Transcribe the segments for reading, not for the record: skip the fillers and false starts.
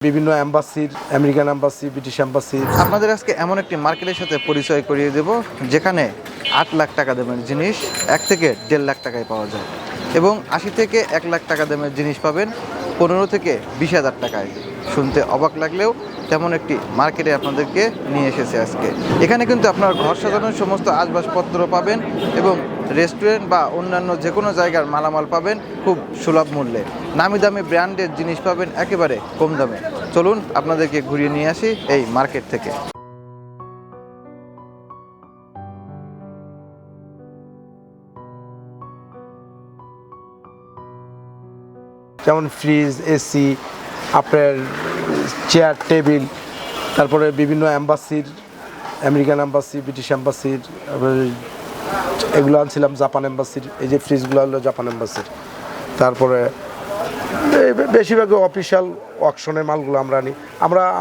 বিভিন্ন এম্বাসির, American embassy, British embassy. আপনাদের আজকে এমন একটি মার্কেটের সাথে পরিচয় করিয়ে দেব যেখানে 8 লাখ টাকা দামের জিনিস 1 থেকে 1.5 লাখ টাকায় পাওয়া যায় এবং 80 থেকে 1 লাখ টাকা দামের জিনিস পাবেন 15 থেকে 20,000 টাকায়। শুনতে অবাক লাগলেও তেমন একটি মার্কেটে আপনাদেরকে নিয়ে এসেছে আজকে। এখানে কিন্তু আপনার ঘর সাজানোর সমস্ত আসবাবপত্র পাবেন এবং রেস্টুরেন্ট বা অন্যান্য যে কোনো জায়গার মালামাল পাবেন খুব সুলভ মূল্যে। নামি দামি ব্র্যান্ডের জিনিস পাবেন একেবারে কম দামে। চলুন আপনাদেরকে ঘুরিয়ে নিয়ে আসি এই মার্কেট থেকে। যেমন ফ্রিজ, এসি, আপনার চেয়ার, টেবিল, তারপরে বিভিন্ন এম্বাসির, আমেরিকান এম্বাসি, ব্রিটিশ এম্বাসির, এগুলো আনছিলাম জাপান এম্বাসির। এই যে ফ্রিজগুলো হলো জাপান এম্বাসির। তারপরে বেশিরভাগ অফিসিয়াল অকশনের মালগুলো আমরা আনি।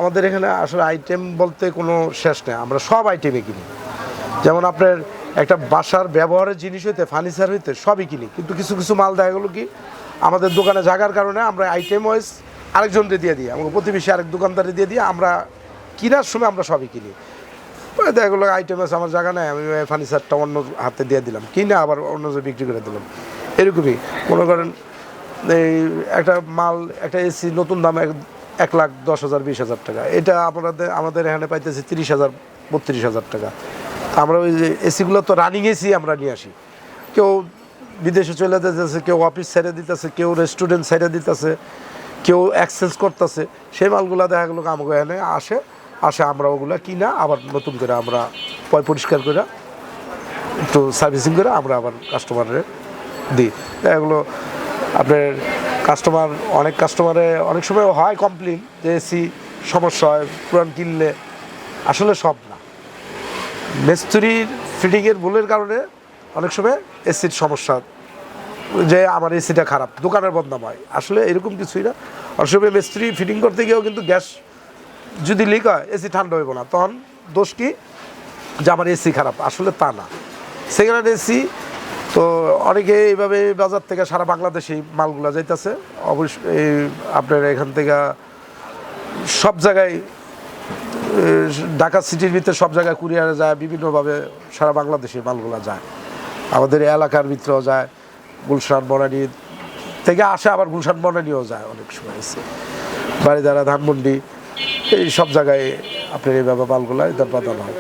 আমাদের এখানে আসলে আইটেম বলতে কোনো শেষ নেই, আমরা সব আইটেমে কিনি। যেমন আপনার একটা বাসার ব্যবহারের জিনিস হইতে, ফার্নিচার হইতে সবই কিনি, কিন্তু কিছু কিছু মাল দেখা গেলো কি আমাদের দোকানে জাগার কারণে আমরা আইটেম ওয়াইজ আরেকজনকে দিয়ে দিই, আমাকে প্রতিবেশী আরেক দোকানদারে দিয়ে দিই। আমরা কেনার সময় আমরা সবই কিনি। দেখা গেলো আইটেম আছে আমার জায়গা নেই, আমি ফার্নিচারটা অন্য হাতে দিয়ে দিলাম, কিনে আবার অন্য যে বিক্রি করে দিলাম। এরকমই মনে করেন এই একটা মাল, একটা এসি নতুন দাম 1,10,000 20,000 টাকা, এটা আমাদের এখানে পাইতেছি 30,000 32,000 টাকা। আমরা ওই যে এসিগুলো তো রানিং এসি আমরা নিয়ে আসি। কেউ বিদেশে চলে যেতেছে, কেউ অফিস ছেড়ে দিতেছে, কেউ রেস্টুরেন্ট ছেড়ে দিতেছে, কেউ এক্সচেঞ্জ করতেছে। সেই মালগুলো দেখা গেলো আমাকে এখানে আসে আমরা ওগুলো কিনা আবার নতুন করে আমরা পরিষ্কার করে একটু সার্ভিসিং করে আমরা আবার কাস্টমারে দিই। এগুলো আপনার অনেক কাস্টমারে অনেক সময় হয় কমপ্লেন যে এসি সমস্যা হয় পুরান কিনলে। আসলে সব না, মিস্ত্রির ফিটিংয়ের ভুলের কারণে অনেক সময় এসির সমস্যা, যে আমার এসিটা খারাপ, দোকানের বদনাম হয়। আসলে এরকম কিছুই না। অনেক সময় মিস্ত্রি ফিটিং করতে গিয়েও কিন্তু গ্যাস যদি লিক হয় এসি ঠান্ডা হইব না, তখন দোষ কি যে আমার এসি খারাপ, আসলে তা না। সেকেন্ড হ্যান্ড এসি তো অনেকে এইভাবে বাজার থেকে সারা বাংলাদেশে মালগুলো যাইতেছে। অবশ্যই আপনার এখান থেকে সব জায়গায়, ঢাকা সিটির ভিতরে সব জায়গায় কুরিয়ারে যায়, বিভিন্নভাবে সারা বাংলাদেশে মালগুলো যায়। আমাদের এলাকার ভিতরেও যায়, গুলশান বনানী থেকে আসে, আবার গুলশান বনানীও যায় অনেক সময় এসে, বাড়িদারা, ধানমন্ডি, এই সব জায়গায় আপনার এইভাবে মালগুলো ইদার পাঠানো হয়।